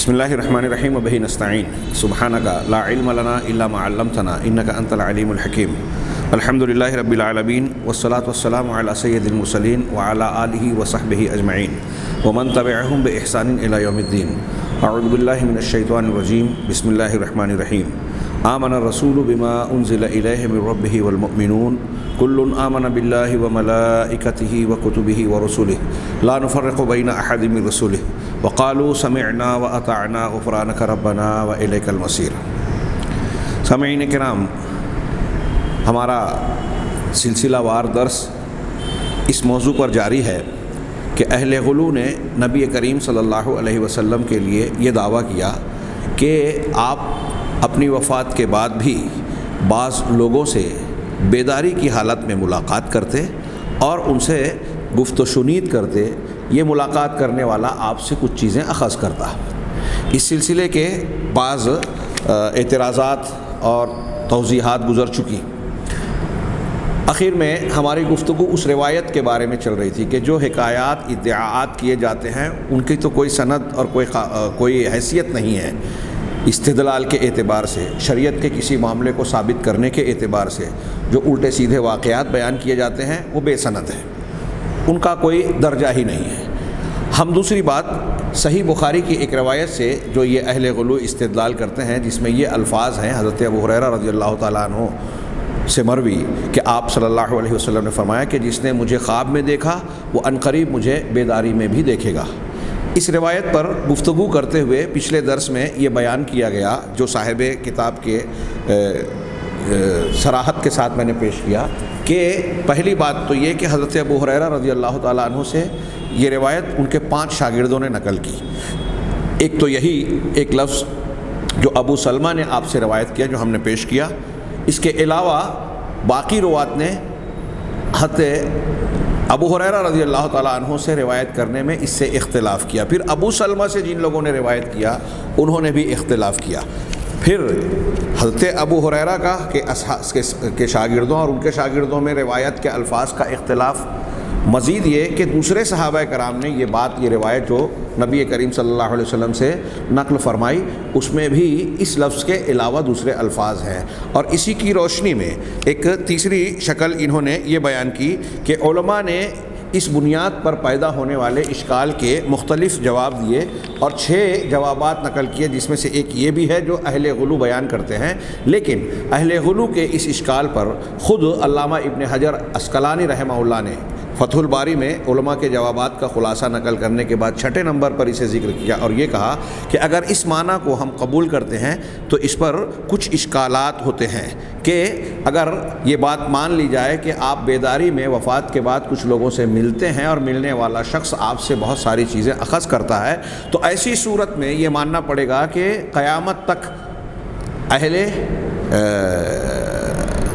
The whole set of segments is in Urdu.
بسم اللہ الرحمن الرحیم وبہ نستعین سبحانک لا علم لنا الا ما علمتنا انک انت العلیم الحکیم الحمد للہ رب العالمین والصلاة والسلام علی سید المرسلین وعلی آلہ وصحبہ اجمعین ومن تبعہم بإحسان الی یوم الدین اعوذ باللہ من الشیطان الرجیم بسم اللہ الرحمن الرحیم آمن الرسول بما انزل الیہ من ربہ والمؤمنون کل آمن باللہ وملائکتہ وکتبہ ورسلہ لا نفرق بین احد من رسلہ وقالوا سمعنا واطعنا غفرانک ربنا والیک المصیر۔ سامعین کرام، ہمارا سلسلہ وار درس اس موضوع پر جاری ہے کہ اہل غلو نے نبی کریم صلی اللہ علیہ وسلم کے لیے یہ دعویٰ کیا کہ آپ اپنی وفات کے بعد بھی بعض لوگوں سے بیداری کی حالت میں ملاقات کرتے اور ان سے گفت و شنید کرتے، یہ ملاقات کرنے والا آپ سے کچھ چیزیں اخذ کرتا۔ اس سلسلے کے بعض اعتراضات اور توضیحات گزر چکی۔ آخر میں ہماری گفتگو اس روایت کے بارے میں چل رہی تھی کہ جو حکایات ادعاءات کیے جاتے ہیں ان کی تو کوئی سند اور کوئی حیثیت نہیں ہے استدلال کے اعتبار سے، شریعت کے کسی معاملے کو ثابت کرنے کے اعتبار سے۔ جو الٹے سیدھے واقعات بیان کیے جاتے ہیں وہ بے سند ہیں، ان کا کوئی درجہ ہی نہیں ہے۔ ہم دوسری بات صحیح بخاری کی ایک روایت سے جو یہ اہل غلو استدلال کرتے ہیں، جس میں یہ الفاظ ہیں حضرت ابو ہریرہ رضی اللہ تعالیٰ عنہ سے مروی کہ آپ صلی اللہ علیہ وسلم نے فرمایا کہ جس نے مجھے خواب میں دیکھا وہ عنقریب مجھے بیداری میں بھی دیکھے گا۔ اس روایت پر گفتگو کرتے ہوئے پچھلے درس میں یہ بیان کیا گیا جو صاحب کتاب کے صراحت کے ساتھ میں نے پیش کیا کہ پہلی بات تو یہ کہ حضرت ابو ہریرہ رضی اللہ تعالیٰ عنہ سے یہ روایت ان کے 5 شاگردوں نے نقل کی۔ ایک تو یہی ایک لفظ جو ابو سلمہ نے آپ سے روایت کیا جو ہم نے پیش کیا، اس کے علاوہ باقی روات نے حضرت ابو ہریرہ رضی اللہ تعالیٰ عنہ سے روایت کرنے میں اس سے اختلاف کیا۔ پھر ابو سلمہ سے جن لوگوں نے روایت کیا انہوں نے بھی اختلاف کیا۔ پھر حضرت ابو ہریرہ کا کہ شاگردوں اور ان کے شاگردوں میں روایت کے الفاظ کا اختلاف، مزید یہ کہ دوسرے صحابہ کرام نے یہ روایت جو نبی کریم صلی اللہ علیہ وسلم سے نقل فرمائی اس میں بھی اس لفظ کے علاوہ دوسرے الفاظ ہیں۔ اور اسی کی روشنی میں ایک تیسری شکل انہوں نے یہ بیان کی کہ علماء نے اس بنیاد پر پیدا ہونے والے اشکال کے مختلف جواب دیے اور 6 جوابات نقل کیے، جس میں سے ایک یہ بھی ہے جو اہل غلو بیان کرتے ہیں۔ لیکن اہل غلو کے اس اشکال پر خود علامہ ابن حجر عسقلانی رحمہ اللہ نے فتح الباری میں علماء کے جوابات کا خلاصہ نقل کرنے کے بعد 6 نمبر پر اسے ذکر کیا اور یہ کہا کہ اگر اس معنی کو ہم قبول کرتے ہیں تو اس پر کچھ اشکالات ہوتے ہیں کہ اگر یہ بات مان لی جائے کہ آپ بیداری میں وفات کے بعد کچھ لوگوں سے ملتے ہیں اور ملنے والا شخص آپ سے بہت ساری چیزیں اخذ کرتا ہے تو ایسی صورت میں یہ ماننا پڑے گا کہ قیامت تک اہل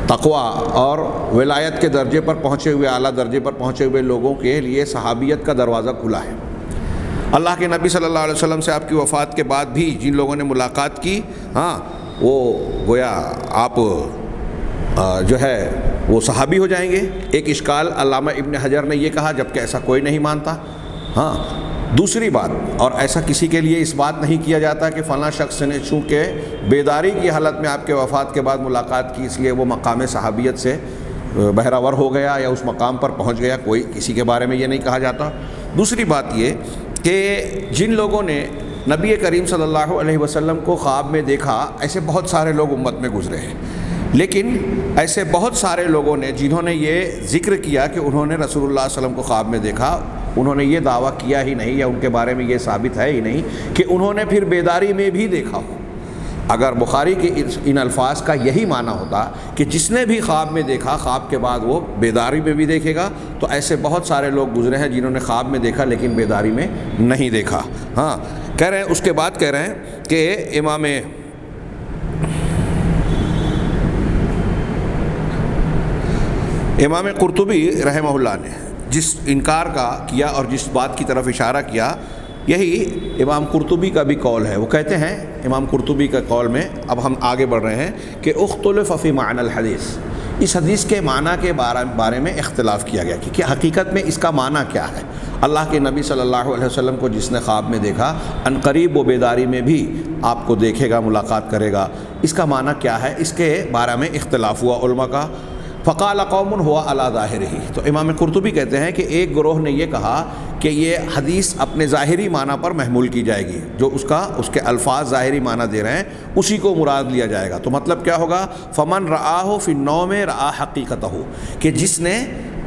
تقویٰ اور ولایت کے درجے پر پہنچے ہوئے، اعلیٰ درجے پر پہنچے ہوئے لوگوں کے لیے صحابیت کا دروازہ کھلا ہے۔ اللہ کے نبی صلی اللہ علیہ وسلم سے آپ کی وفات کے بعد بھی جن لوگوں نے ملاقات کی، وہ گویا آپ جو ہے وہ صحابی ہو جائیں گے۔ ایک اشکال علامہ ابن حجر نے یہ کہا جبکہ ایسا کوئی نہیں مانتا۔ دوسری بات، اور ایسا کسی کے لیے اس بات نہیں کیا جاتا کہ فلاں شخص نے چونکہ بیداری کی حالت میں آپ کے وفات کے بعد ملاقات کی اس لیے وہ مقام صحابیت سے بہرہ ور ہو گیا یا اس مقام پر پہنچ گیا، کوئی کسی کے بارے میں یہ نہیں کہا جاتا۔ دوسری بات یہ کہ جن لوگوں نے نبی کریم صلی اللہ علیہ وسلم کو خواب میں دیکھا، ایسے بہت سارے لوگ امت میں گزرے ہیں، لیکن ایسے بہت سارے لوگوں نے جنہوں نے یہ ذکر کیا کہ انہوں نے رسول اللہ صلی اللہ علیہ وسلم کو خواب میں دیکھا، انہوں نے یہ دعویٰ کیا ہی نہیں یا ان کے بارے میں یہ ثابت ہے ہی نہیں کہ انہوں نے پھر بیداری میں بھی دیکھا ہو۔ اگر بخاری کے ان الفاظ کا یہی معنی ہوتا کہ جس نے بھی خواب میں دیکھا خواب کے بعد وہ بیداری میں بھی دیکھے گا، تو ایسے بہت سارے لوگ گزرے ہیں جنہوں نے خواب میں دیکھا لیکن بیداری میں نہیں دیکھا۔ کہہ رہے ہیں اس کے بعد کہہ رہے ہیں کہ امام قرطبی رحمہ اللہ نے جس انکار کا کیا اور جس بات کی طرف اشارہ کیا، یہی امام قرطبی کا بھی قول ہے۔ وہ کہتے ہیں امام قرطبی کا قول میں، اب ہم آگے بڑھ رہے ہیں کہ اختلف فی معنی الحدیث، اس حدیث کے معنی کے بارے میں اختلاف کیا گیا کہ حقیقت میں اس کا معنی کیا ہے۔ اللہ کے نبی صلی اللہ علیہ وسلم کو جس نے خواب میں دیکھا، عنقریب و بیداری میں بھی آپ کو دیکھے گا، ملاقات کرے گا، اس کا معنی کیا ہے، اس کے بارے میں اختلاف ہوا علماء کا۔ فقال قوم ہوا علی ظاہرہ، تو امام قرطبی کہتے ہیں کہ ایک گروہ نے یہ کہا کہ یہ حدیث اپنے ظاہری معنی پر محمول کی جائے گی، جو اس کے الفاظ ظاہری معنی دے رہے ہیں اسی کو مراد لیا جائے گا۔ تو مطلب کیا ہوگا؟ فمن رآہ فی النوم رآ حقیقتہ، کہ جس نے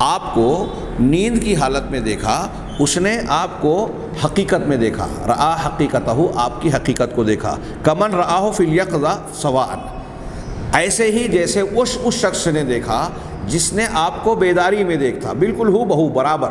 آپ کو نیند کی حالت میں دیکھا اس نے آپ کو حقیقت میں دیکھا، رآ حقیقتہ، آپ کی حقیقت کو دیکھا۔ کمن رآہ فی الیقظہ سواء، ایسے ہی جیسے اس شخص نے دیکھا جس نے آپ کو بیداری میں دیکھا، بالکل ہو بہو برابر۔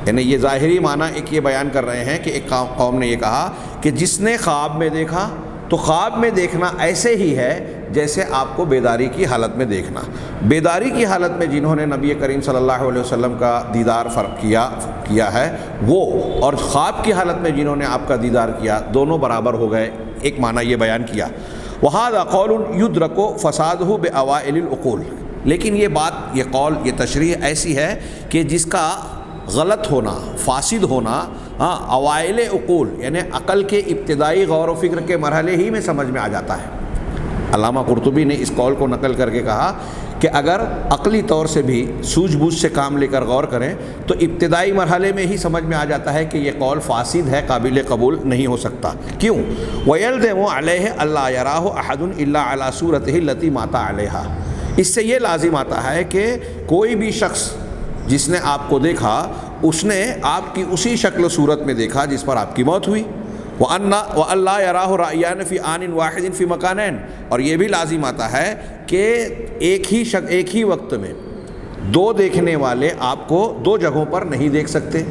یعنی یہ ظاہری معنی ایک یہ بیان کر رہے ہیں کہ ایک قوم نے یہ کہا کہ جس نے خواب میں دیکھا تو خواب میں دیکھنا ایسے ہی ہے جیسے آپ کو بیداری کی حالت میں دیکھنا۔ بیداری کی حالت میں جنہوں نے نبی کریم صلی اللہ علیہ وسلم کا دیدار کیا ہے وہ، اور خواب کی حالت میں جنہوں نے آپ کا دیدار کیا، دونوں برابر ہو گئے۔ ایک معنی یہ بیان کیا۔ وَهَذَا قَوْلٌ يُدْرَكُ فَسَادُهُ بِأَوَائِلِ الْعُقُولِ، لیکن یہ بات، یہ قول، یہ تشریح ایسی ہے کہ جس کا غلط ہونا، فاسد ہونا اوائل عقول یعنی عقل کے ابتدائی غور و فکر کے مرحلے ہی میں سمجھ میں آ جاتا ہے۔ علامہ قرطبی نے اس قول کو نقل کر کے کہا کہ اگر عقلی طور سے بھی سوجھ بوجھ سے کام لے کر غور کریں تو ابتدائی مرحلے میں ہی سمجھ میں آ جاتا ہے کہ یہ قول فاسد ہے، قابل قبول نہیں ہو سکتا۔ کیوں؟ وَيَلْزَمُ عَلَيْهِ أَلَّا يَرَاهُ أَحَدٌ إِلَّا عَلَى صُورَتِهِ الَّتِي مَاتَ عَلَيْهَا، اس سے یہ لازم آتا ہے کہ کوئی بھی شخص جس نے آپ کو دیکھا اس نے آپ کی اسی شکل و صورت میں دیکھا جس پر آپ کی موت ہوئی۔ وَأَلَّا يَرَاهُ رَأْيَانِ فِي آنٍ وَاحِدٍ فِي مَكَانَيْنِ، اور یہ بھی لازم آتا ہے کہ ایک ہی وقت میں دو دیکھنے والے آپ کو دو جگہوں پر نہیں دیکھ سکتے۔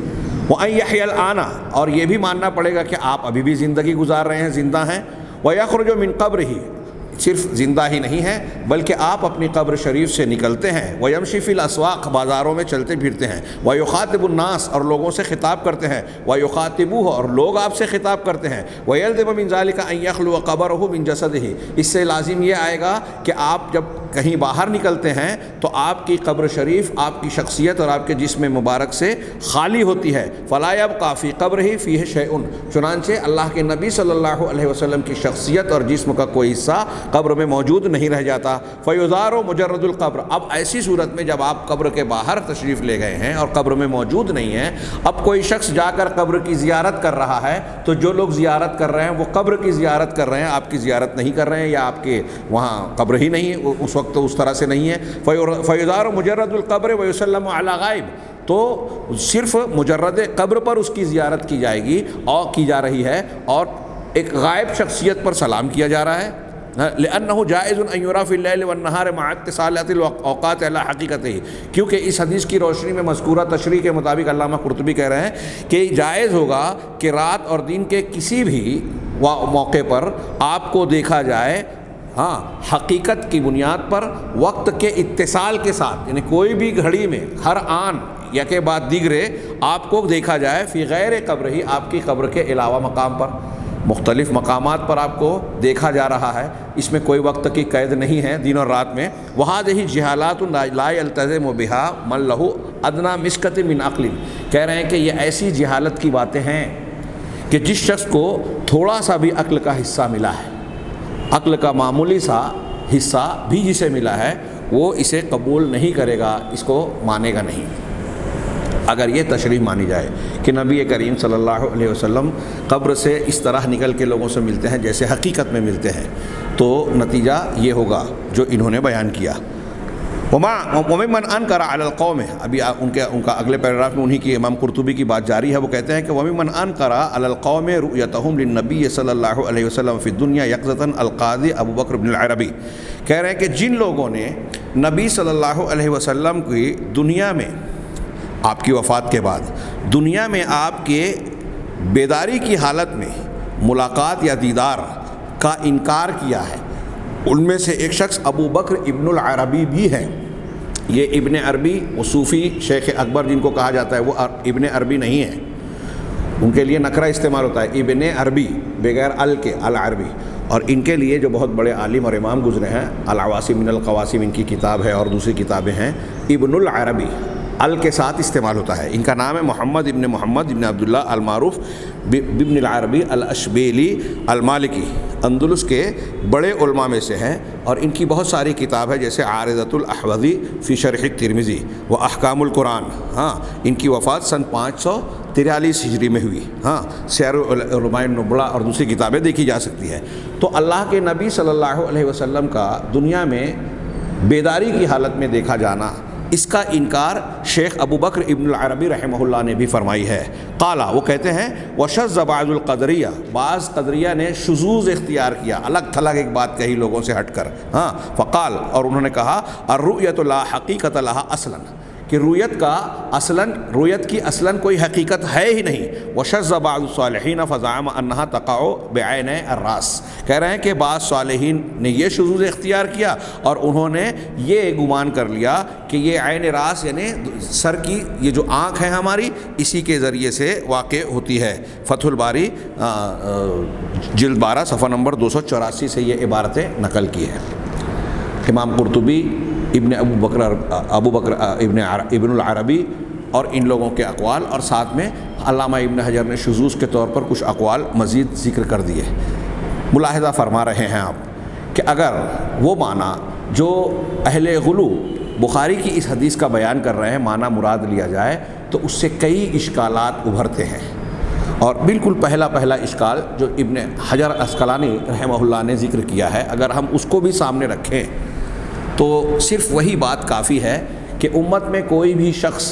وَأَن يَحْيَ الْآنَ، اور یہ بھی ماننا پڑے گا کہ آپ ابھی بھی زندگی گزار رہے ہیں، زندہ ہیں۔ وَيَخْرُجُ مِن قَبْرِهِ، صرف زندہ ہی نہیں ہے بلکہ آپ اپنی قبر شریف سے نکلتے ہیں۔ وَيَمْشِي فِي الْأَسْوَاقِ، بازاروں میں چلتے پھرتے ہیں۔ وَيُخَاطِبُ النَّاسَ، اور لوگوں سے خطاب کرتے ہیں۔ وَيُخَاطِبُوهُ، اور لوگ آپ سے خطاب کرتے ہیں۔ وَيَلْزَمُ مِن ذَلِكَ أَن يَخْلُوَ قَبْرَهُ مِن جَسَدِهِ، اس سے لازم یہ آئے گا کہ آپ جب کہیں باہر نکلتے ہیں تو آپ کی قبر شریف آپ کی شخصیت اور آپ کے جسم مبارک سے خالی ہوتی ہے۔ فَلَا يَبْقَى فِي قَبْرِهِ فِيهِ شَيْءٌ، چنانچہ اللہ کے نبی صلی اللہ علیہ وسلم کی شخصیت اور جسم کا کوئی حصہ قبر میں موجود نہیں رہ جاتا۔ فَيُزَارُ مُجَرَّدُ الْقَبْرِ، اب ایسی صورت میں جب آپ قبر کے باہر تشریف لے گئے ہیں اور قبر میں موجود نہیں ہیں، اب کوئی شخص جا کر قبر کی زیارت کر رہا ہے تو جو لوگ زیارت کر رہے ہیں وہ قبر کی زیارت کر رہے ہیں، آپ کی زیارت نہیں کر رہے ہیں، یا آپ کے وہاں قبر ہی نہیں اس وقت اس طرح سے نہیں ہے۔ فَيُزَارُ مُجَرَّدُ الْقَبْرِ وَيُسَلَّمُ عَلَى غَائِبٍ، تو صرف مجرد قبر پر اس کی زیارت کی جائے گی اور کی جا رہی ہے، اور ایک غائب شخصیت پر سلام کیا جا رہا ہے۔ لأنه جائز ان یرا فی اللیل والنہار مع اتصالات الاوقات علی حقیقتہ، کیونکہ اس حدیث کی روشنی میں مذکورہ تشریح کے مطابق علامہ قرطبی کہہ رہے ہیں کہ جائز ہوگا کہ رات اور دن کے کسی بھی موقع پر آپ کو دیکھا جائے، حقیقت کی بنیاد پر، وقت کے اتصال کے ساتھ، یعنی کوئی بھی گھڑی میں ہر آن یا کے بعد دیگرے آپ کو دیکھا جائے، فی غیر قبر ہی، آپ کی قبر کے علاوہ مقام پر، مختلف مقامات پر آپ کو دیکھا جا رہا ہے، اس میں کوئی وقت کی قید نہیں ہے دن اور رات میں۔ وَهَذِهِ جِهَالَاتٌ لَا يَلْتَزِمُ بِهَا مَن لَهُ أَدْنَىٰ مِسْكَةٍ مِنْ عَقْلٍ، کہہ رہے ہیں کہ یہ ایسی جہالت کی باتیں ہیں کہ جس شخص کو تھوڑا سا بھی عقل کا حصہ ملا ہے، عقل کا معمولی سا حصہ بھی جسے ملا ہے، وہ اسے قبول نہیں کرے گا، اس کو مانے گا نہیں۔ اگر یہ تشریح مانی جائے کہ نبی کریم صلی اللہ علیہ وسلم قبر سے اس طرح نکل کے لوگوں سے ملتے ہیں جیسے حقیقت میں ملتے ہیں، تو نتیجہ یہ ہوگا جو انہوں نے بیان کیا۔ وَمِمَّنْ أَنْكَرَ عَلَى الْقَوْمِ، ابھی ان کا اگلے پیراگراف میں انہی کی امام قرطبی کی بات جاری ہے، وہ کہتے ہیں کہ وَمِمَّنْ أَنْكَرَ عَلَى الْقَوْمِ رُؤْيَتَهُمْ لِلنَّبِيِّ صلی اللہ علیہ وسلم فی الدنیا یقظۃ القاضی ابو بکر بن العربی، کہہ رہے ہیں کہ جن لوگوں نے نبی صلی اللہ علیہ وسلم کی دنیا میں، آپ کی وفات کے بعد دنیا میں آپ کے بیداری کی حالت میں ملاقات یا دیدار کا انکار کیا ہے، ان میں سے ایک شخص ابو بکر ابن العربی بھی ہے۔ یہ ابن عربی وہ صوفی شیخ اکبر جن کو کہا جاتا ہے، وہ ابن عربی نہیں ہے، ان کے لیے نکرہ استعمال ہوتا ہے، ابن عربی بغیر ال کے، العربی۔ اور ان کے لیے جو بہت بڑے عالم اور امام گزرے ہیں، العواصم من القواسم ان کی کتاب ہے، اور دوسری کتابیں ہیں، ابن العربی ال کے ساتھ استعمال ہوتا ہے۔ ان کا نام ہے محمد ابن عبداللہ المعروف بابن العربی الاشبیلی المالکی، اندلس کے بڑے علماء میں سے ہیں، اور ان کی بہت ساری کتاب ہے، جیسے عارضۃ الاحوذی فی شرح الترمذی و احکام القرآن۔ ہاں، ان کی وفات سن 543 ہجری میں ہوئی۔ ہاں، سیر علماء النبلا اور دوسری کتابیں دیکھی جا سکتی ہیں۔ تو اللہ کے نبی صلی اللہ علیہ وسلم کا دنیا میں بیداری کی حالت میں دیکھا جانا، اس کا انکار شیخ ابو بکر ابن العربی رحمہ اللہ نے بھی فرمائی ہے۔ قالا، وہ کہتے ہیں، وشذ بعض القدریہ، بعض قدریہ نے شذوذ اختیار کیا، الگ تھلگ ایک بات کہی لوگوں سے ہٹ کر۔ ہاں، فقال، اور انہوں نے کہا، الرؤیۃ لا حقیقت لها اصلا، کہ رویت کی اصلاً کوئی حقیقت ہے ہی نہیں۔ وشذ بعض الصالحین فزعم انها تقع بعین الراس، کہہ رہے ہیں کہ بعض صالحین نے یہ شذوذ اختیار کیا اور انہوں نے یہ گمان کر لیا کہ یہ عین راس یعنی سر کی یہ جو آنکھ ہے ہماری، اسی کے ذریعے سے واقع ہوتی ہے۔ فتح الباری جلد 12 صفحہ نمبر 284 سے یہ عبارتیں نقل کی ہیں۔ امام قرطبی، ابو بکر ابن العربی اور ان لوگوں کے اقوال، اور ساتھ میں علامہ ابن حجر نے شذوذ کے طور پر کچھ اقوال مزید ذکر کر دیے۔ ملاحظہ فرما رہے ہیں آپ کہ اگر وہ معنی جو اہل غلو بخاری کی اس حدیث کا بیان کر رہے ہیں معنی مراد لیا جائے تو اس سے کئی اشکالات ابھرتے ہیں، اور بالکل پہلا اشکال جو ابن حجر عسقلانی رحمہ اللہ نے ذکر کیا ہے، اگر ہم اس کو بھی سامنے رکھیں تو صرف وہی بات کافی ہے کہ امت میں کوئی بھی شخص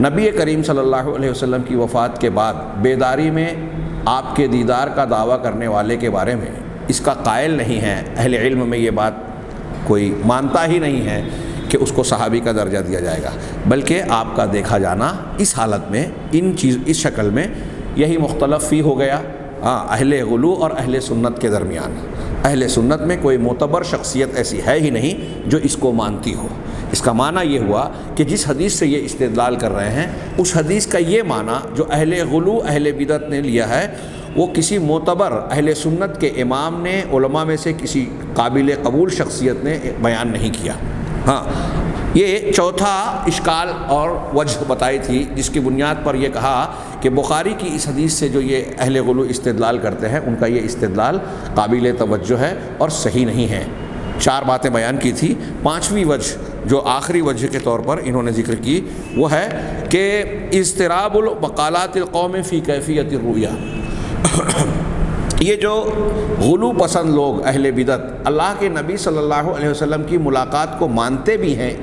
نبی کریم صلی اللہ علیہ وسلم کی وفات کے بعد بیداری میں آپ کے دیدار کا دعویٰ کرنے والے کے بارے میں اس کا قائل نہیں ہے۔ اہل علم میں یہ بات کوئی مانتا ہی نہیں ہے کہ اس کو صحابی کا درجہ دیا جائے گا، بلکہ آپ کا دیکھا جانا اس حالت میں اس شکل میں یہی مختلف فی ہو گیا اہل غلو اور اہل سنت کے درمیان۔ اہل سنت میں کوئی معتبر شخصیت ایسی ہے ہی نہیں جو اس کو مانتی ہو۔ اس کا معنی یہ ہوا کہ جس حدیث سے یہ استدلال کر رہے ہیں اس حدیث کا یہ معنی جو اہل غلو اہل بدعت نے لیا ہے وہ کسی معتبر اہل سنت کے امام نے، علماء میں سے کسی قابل قبول شخصیت نے بیان نہیں کیا۔ ہاں، یہ چوتھا اشکال اور وجہ بتائی تھی جس کی بنیاد پر یہ کہا کہ بخاری کی اس حدیث سے جو یہ اہل غلو استدلال کرتے ہیں ان کا یہ استدلال قابل توجہ ہے اور صحیح نہیں ہے۔ 4 باتیں بیان کی تھی، 5ویں وجہ جو آخری وجہ کے طور پر انہوں نے ذکر کی وہ ہے کہ اضطراب المقالات القوم فی کیفیت الرؤیا۔ یہ جو غلو پسند لوگ اہل بدعت اللہ کے نبی صلی اللہ علیہ وسلم کی ملاقات کو مانتے بھی ہیں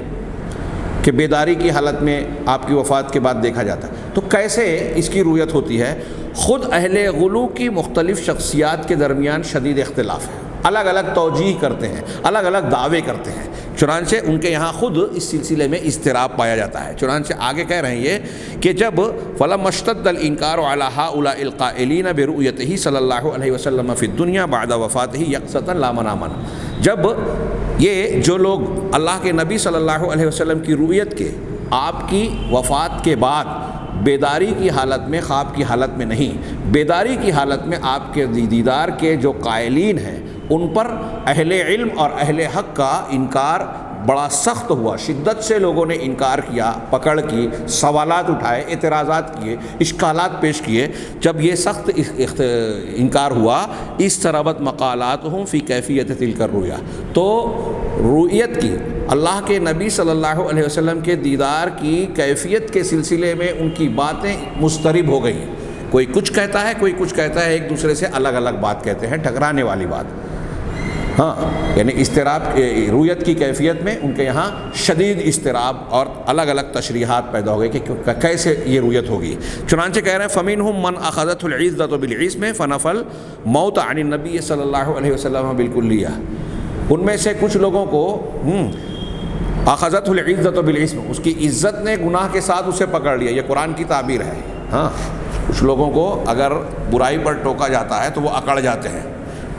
کہ بیداری کی حالت میں آپ کی وفات کے بعد دیکھا جاتا ہے، تو کیسے اس کی رویت ہوتی ہے؟ خود اہل غلو کی مختلف شخصیات کے درمیان شدید اختلاف ہے، الگ الگ توجیہ کرتے ہیں، الگ الگ دعوے کرتے ہیں، چنانچہ ان کے یہاں خود اس سلسلے میں اضطراب پایا جاتا ہے۔ چنانچہ آگے کہہ رہے ہیں یہ کہ جب فلما اشتد الانکار علی ہؤلاء القائلین برؤیتہ صلی اللہ علیہ وسلم فی الدنیا بعد وفاتہ یقظۃ لا مناما، جب یہ جو لوگ اللہ کے نبی صلی اللہ علیہ وسلم کی رؤیت کے آپ کی وفات کے بعد بیداری کی حالت میں، خواب کی حالت میں نہیں، بیداری کی حالت میں آپ کے دیدار کے جو قائلین ہیں ان پر اہل علم اور اہل حق کا انکار بڑا سخت ہوا، شدت سے لوگوں نے انکار کیا، پکڑ کی، سوالات اٹھائے، اعتراضات کیے، اشکالات پیش کیے۔ جب یہ سخت انکار ہوا، استربت مقالاتہم فی کیفیت تلک الرؤیا، تو رؤیت کی، اللہ کے نبی صلی اللہ علیہ وسلم کے دیدار کی کیفیت کے سلسلے میں ان کی باتیں مضطرب ہو گئیں۔ کوئی کچھ کہتا ہے، کوئی کچھ کہتا ہے، ایک دوسرے سے الگ الگ بات کہتے ہیں، ٹکرانے والی بات۔ ہاں، یعنی اضطراب رؤیت کی کیفیت میں ان کے یہاں شدید اضطراب اور الگ الگ تشریحات پیدا ہو گئی کہ کیسے یہ رؤیت ہوگی۔ چنانچہ کہہ رہے ہیں فَمِنْهُمْ مَنْ أَخَذَتْهُ الْعِزَّةُ بِالْعِصْمِ فَنَفَى الْمَوْتَ عَنِ النَّبِيِّ صلی اللہ علیہ وسلم بِالْكُلِّيَّةِ، ان میں سے کچھ لوگوں کو أَخَذَتْهُ الْعِزَّةُ بِالْعِصْمِ، اس کی عزت نے گناہ کے ساتھ اسے پکڑ لیا، یہ قرآن کی تعبیر ہے۔ ہاں، کچھ لوگوں کو اگر برائی پر ٹوکا جاتا ہے تو وہ اکڑ جاتے ہیں،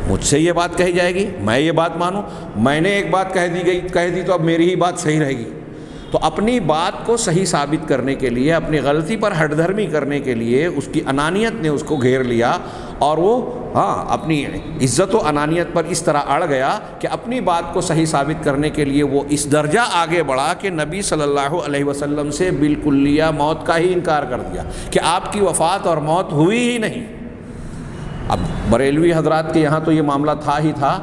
مجھ سے یہ بات کہی جائے گی، میں یہ بات مانوں، میں نے ایک بات کہہ دی تو اب میری ہی بات صحیح رہے گی۔ تو اپنی بات کو صحیح ثابت کرنے کے لیے، اپنی غلطی پر ہٹ دھرمی کرنے کے لیے اس کی انانیت نے اس کو گھیر لیا، اور وہ اپنی عزت و انانیت پر اس طرح اڑ گیا کہ اپنی بات کو صحیح ثابت کرنے کے لیے وہ اس درجہ آگے بڑھا کہ نبی صلی اللہ علیہ وسلم سے بالکلیہ موت کا ہی انکار کر دیا کہ آپ کی وفات اور موت ہوئی ہی نہیں۔ اب بریلوی حضرات کے یہاں تو یہ معاملہ تھا ہی تھا،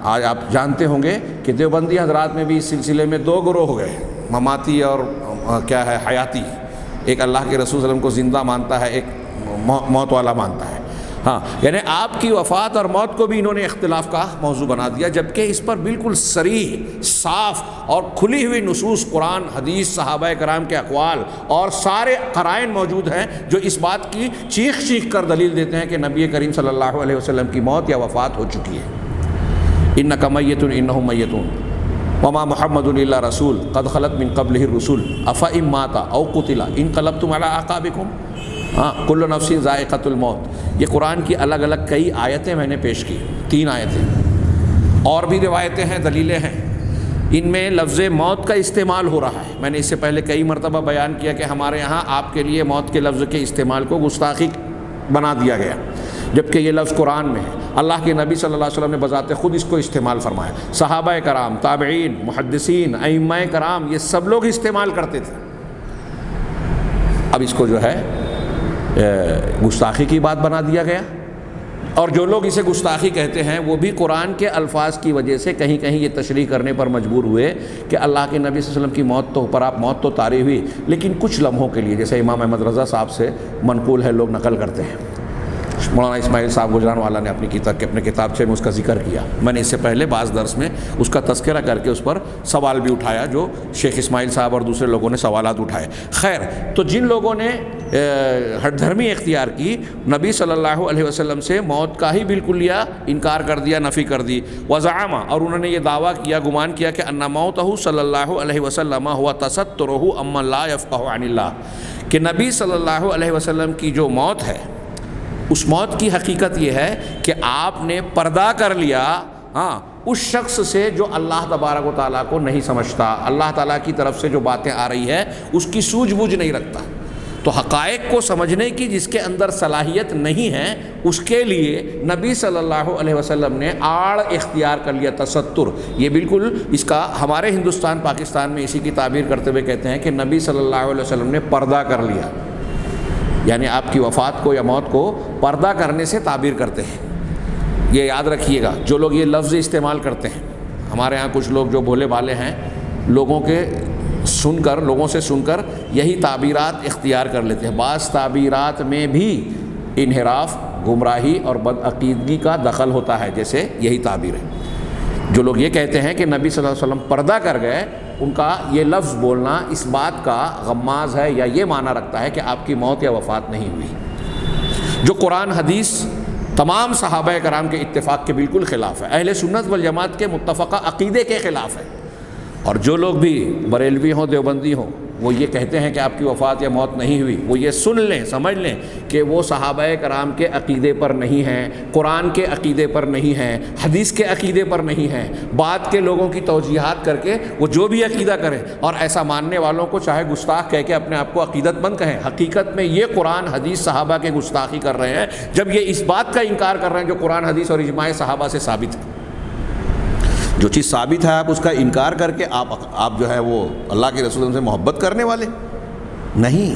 آج آپ جانتے ہوں گے کہ دیوبندی حضرات میں بھی اس سلسلے میں دو گروہ ہو گئے، مماتی اور کیا ہے حیاتی۔ ایک اللہ کے رسول صلی اللہ علیہ وسلم کو زندہ مانتا ہے، ایک موت والا مانتا ہے۔ یعنی آپ کی وفات اور موت کو بھی انہوں نے اختلاف کا موضوع بنا دیا، جبکہ اس پر بالکل صریح، صاف اور کھلی ہوئی نصوص قرآن، حدیث، صحابہ کرام کے اقوال اور سارے قرائن موجود ہیں جو اس بات کی چیخ چیخ کر دلیل دیتے ہیں کہ نبی کریم صلی اللہ علیہ وسلم کی موت یا وفات ہو چکی ہے۔ انک میت انہم میتون وما محمد الا رسول قد خلت من قبلہ الرسل افئن مات او قتل انقلبتم علی اعقابکم کل نفس ذائقۃ الموت۔ یہ قرآن کی الگ الگ کئی آیتیں میں نے پیش کی، 3 آیتیں، اور بھی روایتیں ہیں، دلیلیں ہیں۔ ان میں لفظ موت کا استعمال ہو رہا ہے۔ میں نے اس سے پہلے کئی مرتبہ بیان کیا کہ ہمارے یہاں آپ کے لیے موت کے لفظ کے استعمال کو گستاخی بنا دیا گیا، جبکہ یہ لفظ قرآن میں ہے۔ اللہ کے نبی صلی اللہ علیہ وسلم نے بذات خود اس کو استعمال فرمایا، صحابہ کرام، تابعین، محدثین، ائمہ کرام، یہ سب لوگ استعمال کرتے تھے۔ اب اس کو جو ہے گستاخی کی بات بنا دیا گیا، اور جو لوگ اسے گستاخی کہتے ہیں وہ بھی قرآن کے الفاظ کی وجہ سے کہیں کہیں یہ تشریح کرنے پر مجبور ہوئے کہ اللہ کے نبی صلی اللہ علیہ وسلم کی موت تو طاری ہوئی، لیکن کچھ لمحوں کے لیے، جیسے امام احمد رضا صاحب سے منقول ہے، لوگ نقل کرتے ہیں۔ مولانا اسماعیل صاحب گجرانوالہ نے اپنی کتابچے میں اس کا ذکر کیا۔ میں نے اس سے پہلے بعض درس میں اس کا تذکرہ کر کے اس پر سوال بھی اٹھایا، جو شیخ اسماعیل صاحب اور دوسرے لوگوں نے سوالات اٹھائے۔ خیر، تو جن لوگوں نے ہٹ دھرمی اختیار کی، نبی صلی اللہ علیہ وسلم سے موت کا ہی بالکلیہ انکار کر دیا، نفی کر دی، وزعم، اور انہوں نے یہ دعویٰ کیا، گمان کیا کہ ان موتہ صلی اللہ علیہ وسلم ہوا تسترہ امن لا یفقہ عن اللہ، کہ نبی صلی اللہ علیہ وسلم کی جو موت ہے، اس موت کی حقیقت یہ ہے کہ آپ نے پردہ کر لیا اس شخص سے جو اللہ تبارک و تعالیٰ کو نہیں سمجھتا، اللہ تعالیٰ کی طرف سے جو باتیں آ رہی ہے اس کی سوجھ بوجھ نہیں رکھتا۔ تو حقائق کو سمجھنے کی جس کے اندر صلاحیت نہیں ہے، اس کے لیے نبی صلی اللہ علیہ وسلم نے آڑ اختیار کر لیا، تستر۔ یہ بالکل اس کا ہمارے ہندوستان پاکستان میں اسی کی تعبیر کرتے ہوئے کہتے ہیں کہ نبی صلی اللہ علیہ وسلم نے پردہ کر لیا، یعنی آپ کی وفات کو یا موت کو پردہ کرنے سے تعبیر کرتے ہیں۔ یہ یاد رکھیے گا، جو لوگ یہ لفظ استعمال کرتے ہیں، ہمارے ہاں کچھ لوگ جو بھولے بھالے ہیں، لوگوں سے سن کر یہی تعبیرات اختیار کر لیتے ہیں۔ بعض تعبیرات میں بھی انحراف، گمراہی اور بدعقیدگی کا دخل ہوتا ہے، جیسے یہی تعبیر ہے۔ جو لوگ یہ کہتے ہیں کہ نبی صلی اللہ علیہ وسلم پردہ کر گئے، ان کا یہ لفظ بولنا اس بات کا غماز ہے یا یہ معنی رکھتا ہے کہ آپ کی موت یا وفات نہیں ہوئی، جو قرآن حدیث تمام صحابہ کرام کے اتفاق کے بالکل خلاف ہے، اہل سنت والجماعت کے متفقہ عقیدے کے خلاف ہے۔ اور جو لوگ بھی بریلوی ہوں، دیوبندی ہوں، وہ یہ کہتے ہیں کہ آپ کی وفات یا موت نہیں ہوئی، وہ یہ سن لیں، سمجھ لیں کہ وہ صحابہ کرام کے عقیدے پر نہیں ہیں، قرآن کے عقیدے پر نہیں ہیں، حدیث کے عقیدے پر نہیں ہیں۔ بعد کے لوگوں کی توجیہات کر کے وہ جو بھی عقیدہ کریں، اور ایسا ماننے والوں کو چاہے گستاخ کہہ کے اپنے آپ کو عقیدت مند کہیں، حقیقت میں یہ قرآن حدیث صحابہ کے گستاخی کر رہے ہیں جب یہ اس بات کا انکار کر رہے ہیں جو قرآن حدیث اور اجماع صحابہ سے ثابت ہے۔ جو چیز ثابت ہے آپ اس کا انکار کر کے آپ جو ہے وہ اللہ کے رسول سے محبت کرنے والے نہیں،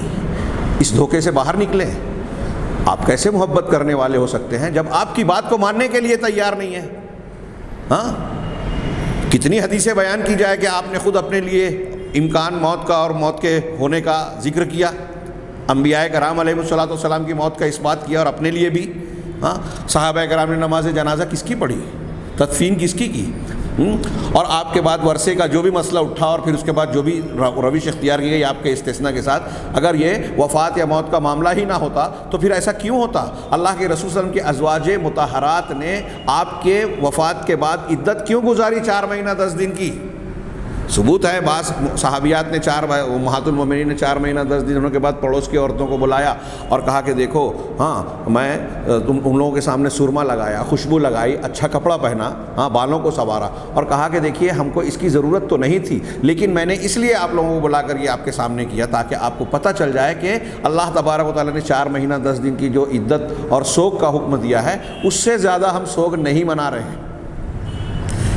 اس دھوکے سے باہر نکلیں۔ آپ کیسے محبت کرنے والے ہو سکتے ہیں جب آپ کی بات کو ماننے کے لیے تیار نہیں ہے؟ کتنی حدیثیں بیان کی جائے کہ آپ نے خود اپنے لیے امکان موت کا اور موت کے ہونے کا ذکر کیا، انبیاء کرام علیہ الصلوۃ والسلام کی موت کا اس بات کیا، اور اپنے لیے بھی۔ صحابہ کرام نے نماز جنازہ کس کی پڑھی، تدفین کس کی اور آپ کے بعد ورثے کا جو بھی مسئلہ اٹھا اور پھر اس کے بعد جو بھی روش اختیار کی گئی آپ کے استثناء کے ساتھ، اگر یہ وفات یا موت کا معاملہ ہی نہ ہوتا تو پھر ایسا کیوں ہوتا؟ اللہ کے رسول صلی اللہ علیہ وسلم کے ازواج مطہرات نے آپ کے وفات کے بعد عدت کیوں گزاری 4 مہینہ 10 دن کی؟ ثبوت ہے بعض صحابیات نے امہات المومنین نے 4 مہینہ 10 دنوں کے بعد پڑوس کی عورتوں کو بلایا اور کہا کہ دیکھو ہاں میں ان لوگوں کے سامنے سرما لگایا، خوشبو لگائی، اچھا کپڑا پہنا، ہاں بالوں کو سنوارا اور کہا کہ دیکھیے ہم کو اس کی ضرورت تو نہیں تھی لیکن میں نے اس لیے آپ لوگوں کو بلا کر یہ آپ کے سامنے کیا تاکہ آپ کو پتہ چل جائے کہ اللہ تبارک و تعالیٰ نے 4 مہینہ 10 دن کی جو عدت اور سوگ کا حکم دیا ہے اس سے زیادہ ہم سوگ نہیں منا رہے ہیں۔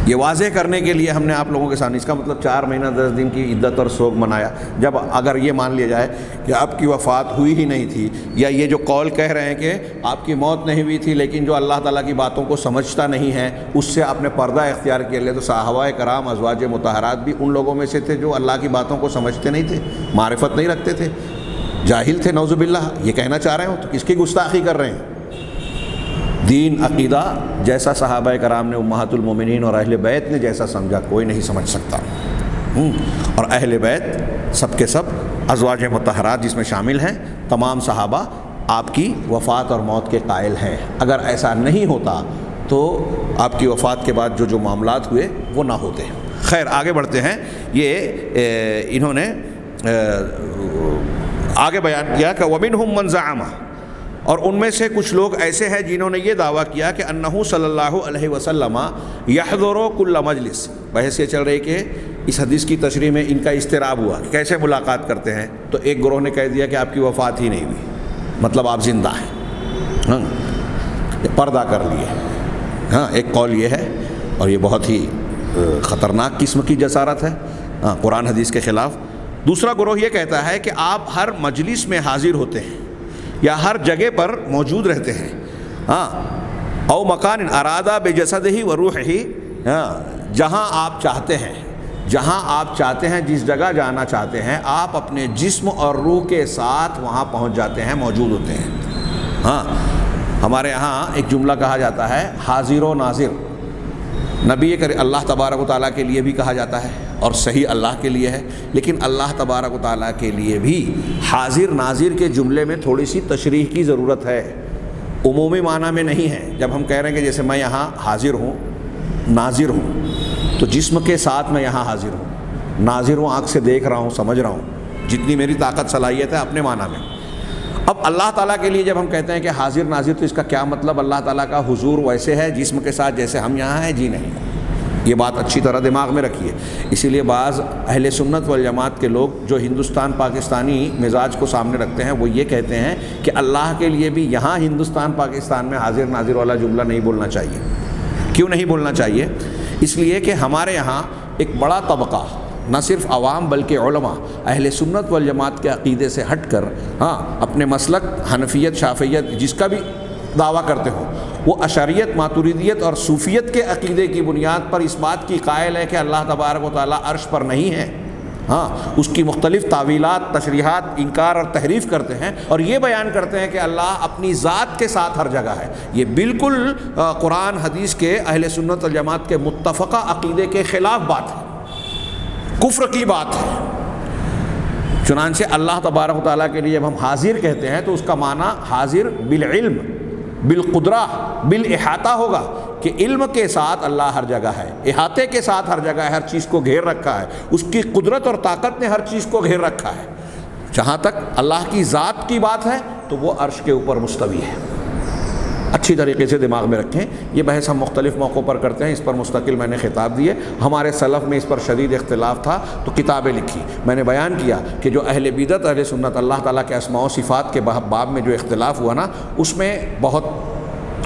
یہ واضح کرنے کے لیے ہم نے آپ لوگوں کے سامنے، اس کا مطلب 4 مہینہ 10 دن کی عدت اور سوگ منایا۔ جب اگر یہ مان لیا جائے کہ آپ کی وفات ہوئی ہی نہیں تھی، یا یہ جو قول کہہ رہے ہیں کہ آپ کی موت نہیں ہوئی تھی لیکن جو اللہ تعالیٰ کی باتوں کو سمجھتا نہیں ہے اس سے آپ نے پردہ اختیار کیا لیا، تو صحابہ کرام ازواج مطہرات بھی ان لوگوں میں سے تھے جو اللہ کی باتوں کو سمجھتے نہیں تھے، معرفت نہیں رکھتے تھے، جاہل تھے نعوذ باللہ۔ یہ کہنا چاہ رہے ہو تو کس کی گستاخی کر رہے ہیں؟ دین عقیدہ جیسا صحابہ کرام نے امہات المومنین اور اہل بیت نے جیسا سمجھا کوئی نہیں سمجھ سکتا۔ اور اہل بیت سب کے سب ازواج مطہرات جس میں شامل ہیں تمام صحابہ آپ کی وفات اور موت کے قائل ہیں۔ اگر ایسا نہیں ہوتا تو آپ کی وفات کے بعد جو معاملات ہوئے وہ نہ ہوتے۔ خیر آگے بڑھتے ہیں۔ یہ انہوں نے آگے بیان کیا کہ وَمِنْهُمْ مَنْ زَعَمَ، اور ان میں سے کچھ لوگ ایسے ہیں جنہوں نے یہ دعویٰ کیا کہ انہو صلی اللہ علیہ وسلم یحضر کل مجلس۔ بحث یہ چل رہی کہ اس حدیث کی تشریح میں ان کا اضطراب ہوا کہ کیسے ملاقات کرتے ہیں، تو ایک گروہ نے کہہ دیا کہ آپ کی وفات ہی نہیں ہوئی، مطلب آپ زندہ ہیں، پردہ کر لیے۔ ایک قول یہ ہے اور یہ بہت ہی خطرناک قسم کی جسارت ہے، قرآن حدیث کے خلاف۔ دوسرا گروہ یہ کہتا ہے کہ آپ ہر مجلس میں حاضر ہوتے ہیں یا ہر جگہ پر موجود رہتے ہیں، او مکان ارادہ بجسدہ و روحہ، جہاں آپ چاہتے ہیں، جہاں آپ چاہتے ہیں، جس جگہ جانا چاہتے ہیں آپ اپنے جسم اور روح کے ساتھ وہاں پہنچ جاتے ہیں، موجود ہوتے ہیں۔ ہمارے یہاں ایک جملہ کہا جاتا ہے حاضر و ناظر، نبی اللہ تبارک و تعالیٰ کے لیے بھی کہا جاتا ہے اور صحیح اللہ کے لیے ہے، لیکن اللہ تبارک و تعالیٰ کے لیے بھی حاضر ناظر کے جملے میں تھوڑی سی تشریح کی ضرورت ہے، عمومی معنی میں نہیں ہے۔ جب ہم کہہ رہے ہیں کہ جیسے میں یہاں حاضر ہوں، ناظر ہوں، تو جسم کے ساتھ میں یہاں حاضر ہوں، ناظر ہوں، آنکھ سے دیکھ رہا ہوں، سمجھ رہا ہوں، جتنی میری طاقت صلاحیت ہے اپنے معنی میں۔ اب اللہ تعالیٰ کے لیے جب ہم کہتے ہیں کہ حاضر ناظر، تو اس کا کیا مطلب؟ اللہ تعالیٰ کا حضور ویسے ہے جسم کے ساتھ جیسے ہم یہاں ہیں؟ جی نہیں، یہ بات اچھی طرح دماغ میں رکھیے۔ اسی لیے بعض اہل سنت والجماعت کے لوگ جو ہندوستان پاکستانی مزاج کو سامنے رکھتے ہیں وہ یہ کہتے ہیں کہ اللہ کے لیے بھی یہاں ہندوستان پاکستان میں حاضر ناظر والا جملہ نہیں بولنا چاہیے۔ کیوں نہیں بولنا چاہیے؟ اس لیے کہ ہمارے یہاں ایک بڑا طبقہ، نہ صرف عوام بلکہ علماء اہل سنت والجماعت کے عقیدے سے ہٹ کر اپنے مسلک حنفیت شافعیت جس کا بھی دعویٰ کرتے ہوں، وہ اشعریت ماتریدیت اور صوفیت کے عقیدے کی بنیاد پر اس بات کی قائل ہے کہ اللہ تبارک و تعالیٰ عرش پر نہیں ہے، اس کی مختلف تعویلات، تشریحات، انکار اور تحریف کرتے ہیں اور یہ بیان کرتے ہیں کہ اللہ اپنی ذات کے ساتھ ہر جگہ ہے۔ یہ بالکل قرآن حدیث کے اہل سنت والجماعت کے متفقہ عقیدے کے خلاف بات ہے، کفر کی بات ہے۔ چنانچہ اللہ تبارک و تعالیٰ کے لیے جب ہم حاضر کہتے ہیں تو اس کا معنی حاضر بالعلم، بالقدرہ، بالاحاطہ ہوگا کہ علم کے ساتھ اللہ ہر جگہ ہے، احاطے کے ساتھ ہر جگہ ہے، ہر چیز کو گھیر رکھا ہے، اس کی قدرت اور طاقت نے ہر چیز کو گھیر رکھا ہے۔ جہاں تک اللہ کی ذات کی بات ہے تو وہ عرش کے اوپر مستوی ہے۔ اچھی طریقے سے دماغ میں رکھیں، یہ بحث ہم مختلف موقعوں پر کرتے ہیں، اس پر مستقل میں نے خطاب دیے، ہمارے سلف میں اس پر شدید اختلاف تھا تو کتابیں لکھی، میں نے بیان کیا کہ جو اہل بدعت اہل سنت اللہ تعالیٰ کے اسماء و صفات کے باب میں جو اختلاف ہوا نا، اس میں بہت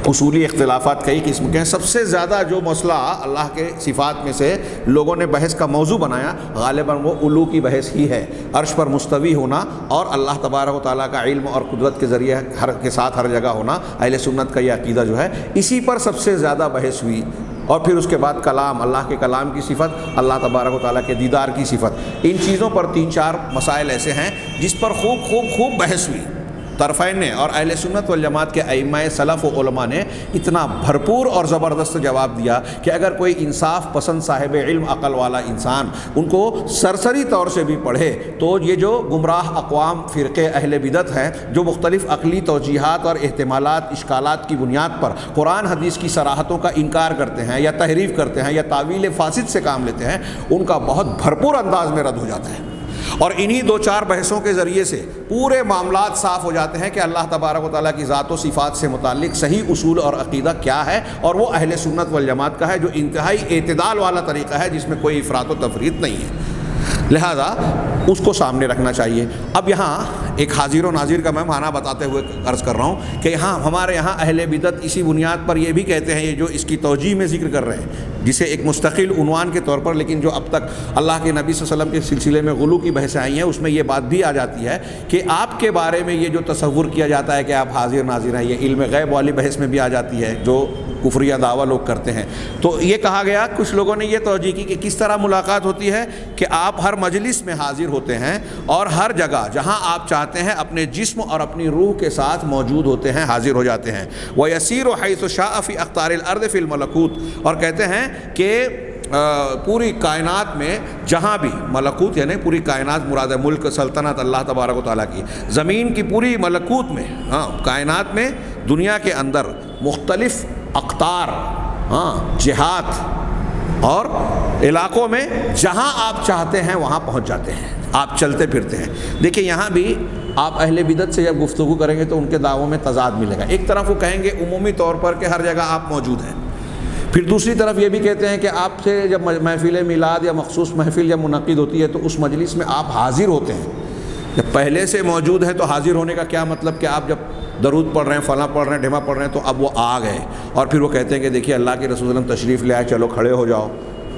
اصولی اختلافات کئی قسم کے ہیں۔ سب سے زیادہ جو مسئلہ اللہ کے صفات میں سے لوگوں نے بحث کا موضوع بنایا غالباً وہ علو کی بحث ہی ہے، عرش پر مستوی ہونا اور اللہ تبارک و تعالیٰ کا علم اور قدرت کے ذریعے کے ساتھ ہر جگہ ہونا، اہل سنت کا یہ عقیدہ جو ہے اسی پر سب سے زیادہ بحث ہوئی۔ اور پھر اس کے بعد کلام، اللہ کے کلام کی صفت، اللہ تبارک و تعالیٰ کے دیدار کی صفت، ان چیزوں پر 3-4 مسائل ایسے ہیں جس پر خوب بحث ہوئی۔ طرفین نے اور اہل سنت والجماعت کے ائمہ سلف و علماء نے اتنا بھرپور اور زبردست جواب دیا کہ اگر کوئی انصاف پسند صاحب علم عقل والا انسان ان کو سرسری طور سے بھی پڑھے تو یہ جو گمراہ اقوام فرقے اہل بدعت ہیں جو مختلف عقلی توجیحات اور احتمالات اشکالات کی بنیاد پر قرآن حدیث کی صراحتوں کا انکار کرتے ہیں یا تحریف کرتے ہیں یا تعویل فاسد سے کام لیتے ہیں، ان کا بہت بھرپور انداز میں رد ہو جاتا ہے، اور انہی دو چار بحثوں کے ذریعے سے پورے معاملات صاف ہو جاتے ہیں کہ اللہ تبارک و تعالیٰ کی ذات و صفات سے متعلق صحیح اصول اور عقیدہ کیا ہے، اور وہ اہل سنت والجماعت کا ہے جو انتہائی اعتدال والا طریقہ ہے جس میں کوئی افراط و تفریط نہیں ہے، لہذا اس کو سامنے رکھنا چاہیے۔ اب یہاں ایک حاضر و ناظر کا میں معنی بتاتے ہوئے عرض کر رہا ہوں کہ ہمارے یہاں اہل بدعت اسی بنیاد پر یہ بھی کہتے ہیں، یہ جو اس کی توجیہ میں ذکر کر رہے ہیں جسے ایک مستقل عنوان کے طور پر، لیکن جو اب تک اللہ کے نبی صلی اللہ علیہ وسلم کے سلسلے میں غلو کی بحثیں آئی ہیں اس میں یہ بات بھی آ جاتی ہے کہ آپ کے بارے میں یہ جو تصور کیا جاتا ہے کہ آپ حاضر ناظر ہیں، یہ علم غیب والی بحث میں بھی آ جاتی ہے جو کفریہ دعویٰ لوگ کرتے ہیں۔ تو یہ کہا گیا، کچھ لوگوں نے یہ توجیہ کی کہ کس طرح ملاقات ہوتی ہے کہ آپ ہر مجلس میں حاضر ہوتے ہیں اور ہر جگہ جہاں آپ چاہتے ہیں اپنے جسم اور اپنی روح کے ساتھ موجود ہوتے ہیں، حاضر ہو جاتے ہیں۔ وَيَسِيرُ حَيْثُ شَاءَ فِي أَقْطَارِ الْأَرْضِ فِي الْمَلَكُوتِ، اور کہتے ہیں کہ پوری کائنات میں جہاں بھی ملکوت، یعنی پوری کائنات مراد ہے ملک سلطنت اللہ تبارک و تعالیٰ کی، زمین کی پوری ملکوت میں، کائنات میں، دنیا کے اندر مختلف اقطار، جہات اور علاقوں میں جہاں آپ چاہتے ہیں وہاں پہنچ جاتے ہیں، آپ چلتے پھرتے ہیں۔ دیکھیں یہاں بھی آپ اہل بدعت سے جب گفتگو کریں گے تو ان کے دعووں میں تضاد ملے گا۔ ایک طرف وہ کہیں گے عمومی طور پر کہ ہر جگہ آپ موجود ہیں، پھر دوسری طرف یہ بھی کہتے ہیں کہ آپ سے جب محفل میلاد یا مخصوص محفل جب منعقد ہوتی ہے تو اس مجلس میں آپ حاضر ہوتے ہیں۔ جب پہلے سے موجود ہیں تو حاضر ہونے کا کیا مطلب کہ آپ جب درود پڑھ رہے ہیں، فلاں پڑھ رہے ہیں، ڈھما پڑھ رہے ہیں تو اب وہ آ گئے، اور پھر وہ کہتے ہیں کہ دیکھیے اللہ کے رسول صلی اللہ علیہ وسلم تشریف لے آئے، چلو کھڑے ہو جاؤ۔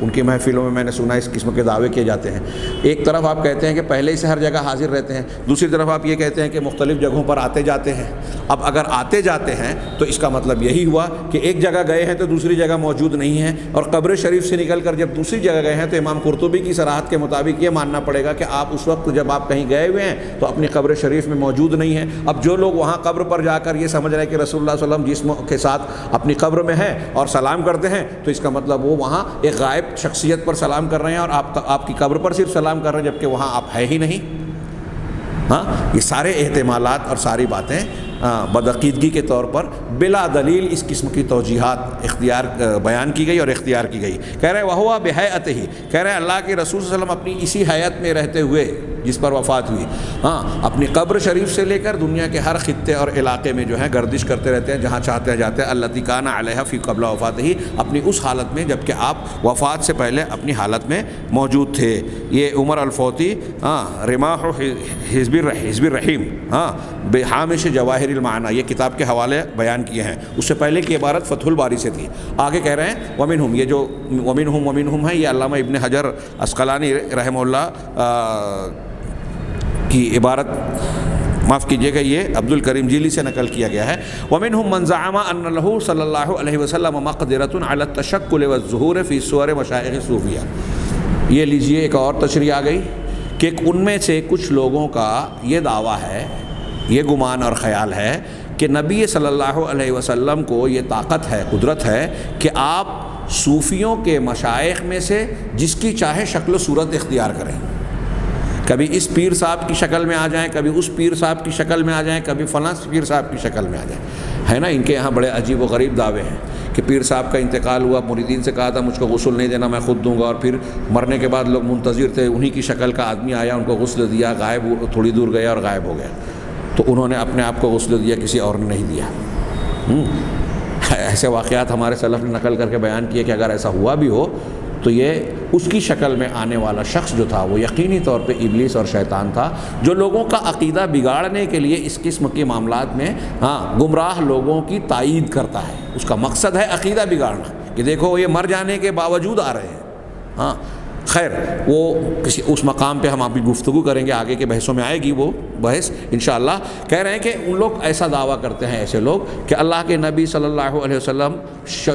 ان کی محفلوں میں نے سنا اس قسم کے دعوے کیے جاتے ہیں۔ ایک طرف آپ کہتے ہیں کہ پہلے ہی سے ہر جگہ حاضر رہتے ہیں، دوسری طرف آپ یہ کہتے ہیں کہ مختلف جگہوں پر آتے جاتے ہیں۔ اب اگر آتے جاتے ہیں تو اس کا مطلب یہی ہوا کہ ایک جگہ گئے ہیں تو دوسری جگہ موجود نہیں ہیں، اور قبر شریف سے نکل کر جب دوسری جگہ گئے ہیں تو امام قرطبی کی صراحت کے مطابق یہ ماننا پڑے گا کہ آپ اس وقت جب آپ کہیں گئے ہوئے ہیں تو اپنی قبر شریف میں موجود نہیں ہیں۔ اب جو لوگ وہاں قبر پر جا کر یہ سمجھ رہے ہیں کہ رسول اللہ صلی اللہ علیہ وسلم جسم کے ساتھ اپنی قبر میں ہے اور سلام کرتے ہیں، تو اس کا مطلب وہ وہاں ایک غائب شخصیت پر سلام کر رہے ہیں اور آپ کی قبر پر صرف سلام کر رہے ہیں، جبکہ وہاں آپ ہے ہی نہیں۔ یہ سارے احتمالات اور ساری باتیں بدعقیدگی کے طور پر بلا دلیل اس قسم کی توجیحات بیان کی گئی اور اختیار کی گئی۔ کہہ رہے وَهُوَ بِحَيْئَتِهِ، کہہ رہے اللہ کے رسول صلی اللہ علیہ وسلم اپنی اسی حیات میں رہتے ہوئے جس پر وفات ہوئی، اپنی قبر شریف سے لے کر دنیا کے ہر خطے اور علاقے میں جو ہے گردش کرتے رہتے ہیں، جہاں چاہتے ہیں جاتے ہیں۔ الَّتِي كَانَ عَلَيْهَا فِي قَبْلَ وَفَاتِهِ، اپنی اس حالت میں جبکہ آپ وفات سے پہلے اپنی حالت میں موجود تھے۔ یہ عمر الفوتی رماح حزب الرحیم بحامش جواہر المعانی، یہ کتاب کے حوالے بیان کیے ہیں۔ اس سے پہلے کی عبارت فتح الباری سے تھی۔ آگے کہہ رہے ہیں ومنہم، یہ جو ومنہم ہے یہ علامہ ابن حجر عسقلانی رحمہ اللہ کی عبارت، معاف کیجیے گا، یہ عبد الکریم جیلی سے نقل کیا گیا ہے۔ ومنہم من زعم ان له صلی اللہ علیہ وسلم مقدرۃ علی التشکل والظہور فی صور مشائخ صوفیہ۔ یہ لیجئے ایک اور تشریح آ گئی کہ ان میں سے کچھ لوگوں کا یہ دعویٰ ہے، یہ گمان اور خیال ہے کہ نبی صلی اللہ علیہ وسلم کو یہ طاقت ہے، قدرت ہے کہ آپ صوفیوں کے مشائخ میں سے جس کی چاہے شکل و صورت اختیار کریں، کبھی اس پیر صاحب کی شکل میں آ جائیں، کبھی اس پیر صاحب کی شکل میں آ جائیں، کبھی فلاں پیر صاحب کی شکل میں آ جائیں۔ ہے نا، ان کے یہاں بڑے عجیب و غریب دعوے ہیں کہ پیر صاحب کا انتقال ہوا، مریدین سے کہا تھا مجھ کو غسل نہیں دینا، میں خود دوں گا، اور پھر مرنے کے بعد لوگ منتظر تھے، انہی کی شکل کا آدمی آیا، ان کو غسل دیا، غائب، تھوڑی دور گیا اور غائب ہو گیا، تو انہوں نے اپنے آپ کو غسل دیا، کسی اور نے نہیں دیا۔ ایسے واقعات ہمارے سلف نے نقل کر کے بیان کیے کہ اگر ایسا ہوا بھی ہو تو یہ اس کی شکل میں آنے والا شخص جو تھا وہ یقینی طور پہ ابلیس اور شیطان تھا، جو لوگوں کا عقیدہ بگاڑنے کے لیے اس قسم کے معاملات میں گمراہ لوگوں کی تائید کرتا ہے۔ اس کا مقصد ہے عقیدہ بگاڑنا، کہ دیکھو یہ مر جانے کے باوجود آ رہے ہیں، خیر وہ کسی اس مقام پہ ہم آپ کی گفتگو کریں گے، آگے کے بحثوں میں آئے گی وہ بحث انشاءاللہ۔ کہہ رہے ہیں کہ ان لوگ ایسا دعویٰ کرتے ہیں ایسے لوگ کہ اللہ کے نبی صلی اللہ علیہ وسلم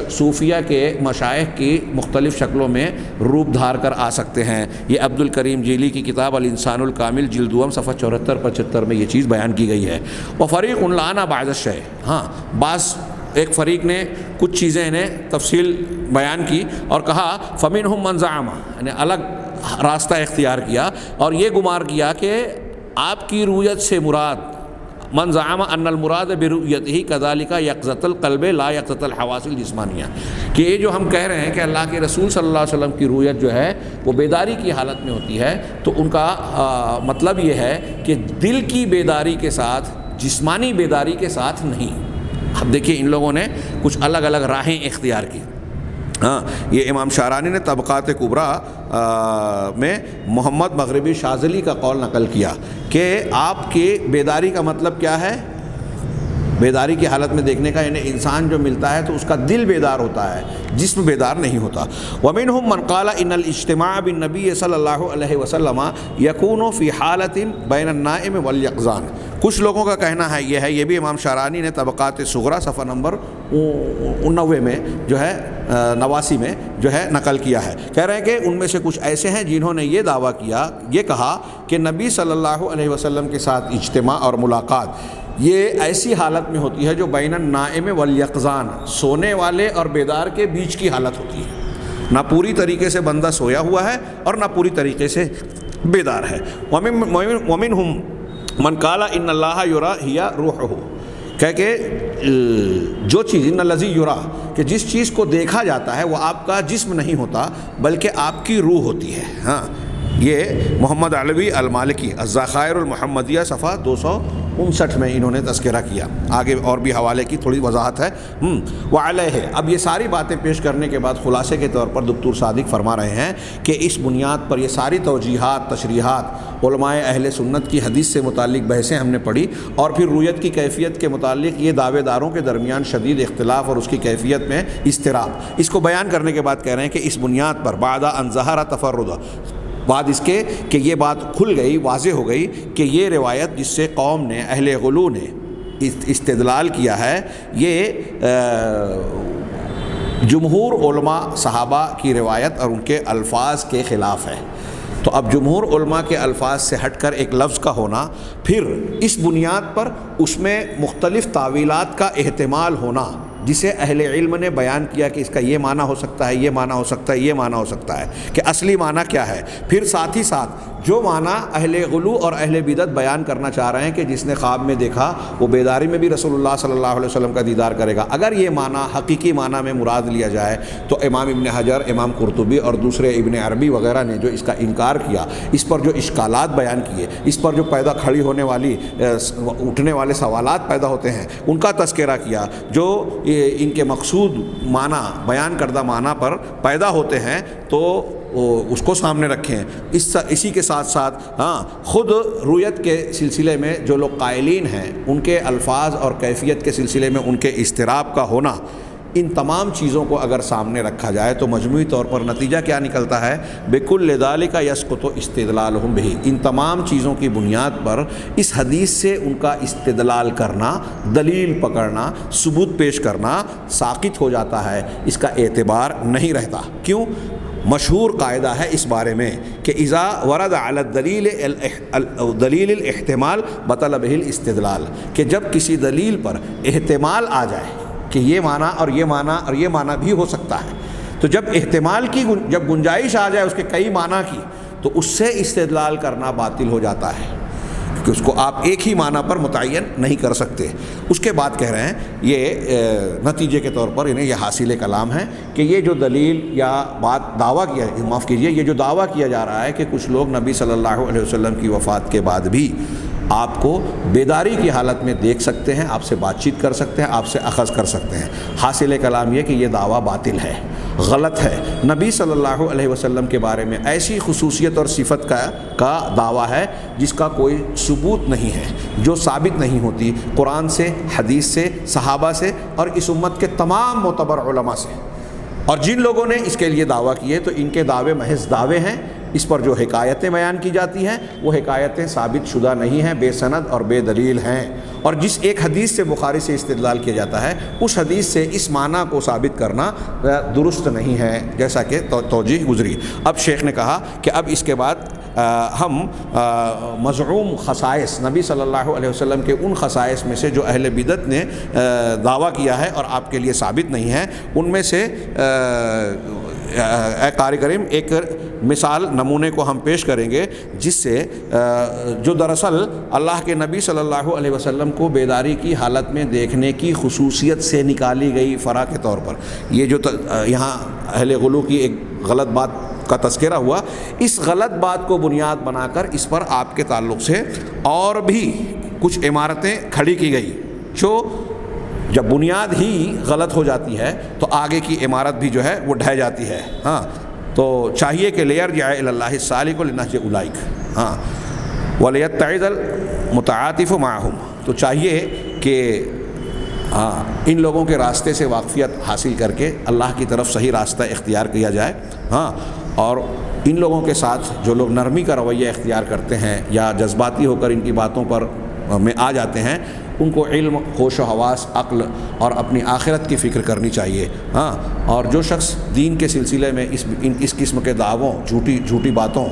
صوفیہ کے مشائخ کی مختلف شکلوں میں روپ دھار کر آ سکتے ہیں۔ یہ عبد الکریم جیلی کی کتاب الانسان الکامل جلد دوم صفحہ 74-75 میں یہ چیز بیان کی گئی ہے۔ وفریق لعن بعض الشیء، ہاں بعض ایک فریق نے کچھ چیزیں انہیں تفصیل بیان کی اور کہا فمنہم من زعم، یعنی الگ راستہ اختیار کیا اور یہ گمار کیا کہ آپ کی رؤیت سے مراد من زعم ان المراد برؤیتہ کذالک یقظۃ القلب لا یقظۃ الحواس الجسمانیہ، کہ یہ جو ہم کہہ رہے ہیں کہ اللہ کے رسول صلی اللہ علیہ وسلم کی رؤیت جو ہے وہ بیداری کی حالت میں ہوتی ہے، تو ان کا مطلب یہ ہے کہ دل کی بیداری کے ساتھ، جسمانی بیداری کے ساتھ نہیں۔ اب دیکھیے ان لوگوں نے کچھ الگ الگ راہیں اختیار کی۔ ہاں یہ امام شعرانی نے طبقات کبریٰ میں محمد مغربی شاذلی کا قول نقل کیا کہ آپ کی بیداری کا مطلب کیا ہے؟ بیداری کی حالت میں دیکھنے کا، یعنی انسان جو ملتا ہے تو اس کا دل بیدار ہوتا ہے، جسم بیدار نہیں ہوتا۔ ومنہم من قال ان الاجتماع بالنبی صلی اللہ علیہ وسلم یکون فی حالت بین النائم والیقظان، کچھ لوگوں کا کہنا ہے یہ بھی امام شعرانی نے طبقات صغریٰ صفحہ نمبر 89 میں جو ہے 89 میں جو ہے نقل کیا ہے۔ کہہ رہے ہیں کہ ان میں سے کچھ ایسے ہیں جنہوں نے یہ دعویٰ کیا، یہ کہا کہ نبی صلی اللہ علیہ وسلم کے ساتھ اجتماع اور ملاقات یہ ایسی حالت میں ہوتی ہے جو بین النائم والیقظان، سونے والے اور بیدار کے بیچ کی حالت ہوتی ہے، نہ پوری طریقے سے بندہ سویا ہوا ہے اور نہ پوری طریقے سے بیدار ہے۔ ومنہم من قال ان اللہ یرا ہی روحہ، کہ جو چیز ان الذی یرا، کہ جس چیز کو دیکھا جاتا ہے وہ آپ کا جسم نہیں ہوتا بلکہ آپ کی روح ہوتی ہے۔ ہاں یہ محمد علوی المالکی الذخائر المحمدیہ صفحہ 259 میں انہوں نے تذکرہ کیا، آگے اور بھی حوالے کی تھوڑی وضاحت ہے۔ وعلیہ، اب یہ ساری باتیں پیش کرنے کے بعد خلاصے کے طور پر دکتور صادق فرما رہے ہیں کہ اس بنیاد پر یہ ساری توجیحات، تشریحات، علماء اہل سنت کی حدیث سے متعلق بحثیں ہم نے پڑھی، اور پھر رؤیت کی کیفیت کے متعلق یہ دعوے داروں کے درمیان شدید اختلاف اور اس کی کیفیت میں اضطراب، اس کو بیان کرنے کے بعد کہہ رہے ہیں کہ اس بنیاد پر بعد ان ظہر تفرد، بعد اس کے کہ یہ بات کھل گئی، واضح ہو گئی کہ یہ روایت جس سے قوم نے، اہل غلو نے استدلال کیا ہے، یہ جمہور علماء صحابہ کی روایت اور ان کے الفاظ کے خلاف ہے۔ تو اب جمہور علماء کے الفاظ سے ہٹ کر ایک لفظ کا ہونا، پھر اس بنیاد پر اس میں مختلف تعویلات کا احتمال ہونا، جسے اہل علم نے بیان کیا کہ اس کا یہ معنی ہو سکتا ہے، یہ معنی ہو سکتا ہے، یہ معنی ہو سکتا ہے، کہ اصلی معنی کیا ہے۔ پھر ساتھ ہی ساتھ جو معنی اہل غلو اور اہل بدعت بیان کرنا چاہ رہے ہیں کہ جس نے خواب میں دیکھا وہ بیداری میں بھی رسول اللہ صلی اللہ علیہ وسلم کا دیدار کرے گا، اگر یہ معنی حقیقی معنی میں مراد لیا جائے تو امام ابن حجر، امام قرطبی اور دوسرے ابن عربی وغیرہ نے جو اس کا انکار کیا، اس پر جو اشکالات بیان کیے، اس پر جو پیدا کھڑی ہونے والی اٹھنے والے سوالات پیدا ہوتے ہیں، ان کا تذکرہ کیا، جو ان کے مقصود معنی، بیان کردہ معنی پر پیدا ہوتے ہیں تو اس کو سامنے رکھیں۔ اسی کے ساتھ ساتھ خود رؤیت کے سلسلے میں جو لوگ قائلین ہیں ان کے الفاظ اور کیفیت کے سلسلے میں ان کے اضطراب کا ہونا، ان تمام چیزوں کو اگر سامنے رکھا جائے تو مجموعی طور پر نتیجہ کیا نکلتا ہے؟ بِكُلِّ ذَلِكَ يَسْقُطُ اسْتِدْلَالُهُمْ بِهِ، ان تمام چیزوں کی بنیاد پر اس حدیث سے ان کا استدلال کرنا، دلیل پکڑنا، ثبوت پیش کرنا ساقط ہو جاتا ہے، اس کا اعتبار نہیں رہتا۔ کیوں؟ مشہور قاعدہ ہے اس بارے میں کہ اذا ورد علی دلیل الاحتمال بطل به الاستدلال، کہ جب کسی دلیل پر احتمال آ جائے کہ یہ معنی اور یہ معنی اور یہ معنی بھی ہو سکتا ہے، تو جب احتمال کی جب گنجائش آ جائے اس کے کئی معنی کی، تو اس سے استدلال کرنا باطل ہو جاتا ہے، کہ اس کو آپ ایک ہی معنی پر متعین نہیں کر سکتے۔ اس کے بعد کہہ رہے ہیں یہ نتیجے کے طور پر انہیں یہ حاصل کلام ہے کہ یہ جو دلیل یا بات دعویٰ کیا، معاف کیجیے، یہ جو دعویٰ کیا جا رہا ہے کہ کچھ لوگ نبی صلی اللہ علیہ وسلم کی وفات کے بعد بھی آپ کو بیداری کی حالت میں دیکھ سکتے ہیں، آپ سے بات چیت کر سکتے ہیں، آپ سے اخذ کر سکتے ہیں، حاصل کلام یہ کہ یہ دعویٰ باطل ہے، غلط ہے۔ نبی صلی اللہ علیہ وسلم کے بارے میں ایسی خصوصیت اور صفت کا دعویٰ ہے جس کا کوئی ثبوت نہیں ہے، جو ثابت نہیں ہوتی قرآن سے، حدیث سے، صحابہ سے اور اس امت کے تمام معتبر علماء سے۔ اور جن لوگوں نے اس کے لیے دعویٰ کیے تو ان کے دعوے محض دعوے ہیں، اس پر جو حکایتیں بیان کی جاتی ہیں وہ حکایتیں ثابت شدہ نہیں ہیں، بے سند اور بے دلیل ہیں، اور جس ایک حدیث سے بخاری سے استدلال کیا جاتا ہے اس حدیث سے اس معنی کو ثابت کرنا درست نہیں ہے، جیسا کہ توجیہ گزری۔ اب شیخ نے کہا کہ اب اس کے بعد ہم مزعوم خصائص، نبی صلی اللہ علیہ وسلم کے ان خصائص میں سے جو اہل بدعت نے دعویٰ کیا ہے اور آپ کے لیے ثابت نہیں ہے، ان میں سے اے قاری کریم ایک مثال نمونے کو ہم پیش کریں گے، جس سے جو دراصل اللہ کے نبی صلی اللہ علیہ وسلم کو بیداری کی حالت میں دیکھنے کی خصوصیت سے نکالی گئی فرع کے طور پر۔ یہ جو یہاں اہل غلو کی ایک غلط بات کا تذکرہ ہوا، اس غلط بات کو بنیاد بنا کر اس پر آپ کے تعلق سے اور بھی کچھ عمارتیں کھڑی کی گئی، جو جب بنیاد ہی غلط ہو جاتی ہے تو آگے کی عمارت بھی جو ہے وہ ڈھہ جاتی ہے۔ ہاں، تو چاہیے کہ لیرجع الی اللہ السالک لنہج اولئک، ہاں، ولیتعظ المتعاطف معہم، تو چاہیے کہ ان لوگوں کے راستے سے واقفیت حاصل کر کے اللہ کی طرف صحیح راستہ اختیار کیا جائے، ہاں، اور ان لوگوں کے ساتھ جو لوگ نرمی کا رویہ اختیار کرتے ہیں یا جذباتی ہو کر ان کی باتوں پر میں آ جاتے ہیں، ان کو علم، ہوش و حواس، عقل اور اپنی آخرت کی فکر کرنی چاہیے، ہاں، اور جو شخص دین کے سلسلے میں اس قسم کے دعووں، جھوٹی باتوں،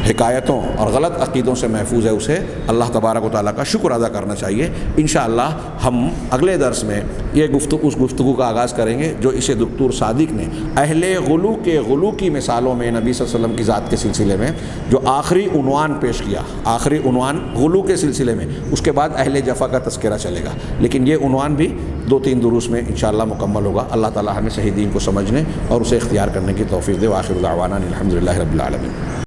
حکایتوں اور غلط عقیدوں سے محفوظ ہے، اسے اللہ تبارک و تعالیٰ کا شکر ادا کرنا چاہیے۔ انشاءاللہ ہم اگلے درس میں یہ اس گفتگو کا آغاز کریں گے جو اسے دکتور صادق نے اہل غلو کے غلو کی مثالوں میں نبی صلی اللہ علیہ وسلم کی ذات کے سلسلے میں جو آخری عنوان پیش کیا، آخری عنوان غلو کے سلسلے میں، اس کے بعد اہل جفا کا تذکرہ چلے گا، لیکن یہ عنوان بھی 2-3 دروس میں انشاءاللہ مکمل ہوگا۔ اللہ تعالیٰ ہمیں صحیح دین کو سمجھنے اور اسے اختیار کرنے کی توفیق دے۔ وآخر دعوانا الحمدللہ رب العالمین۔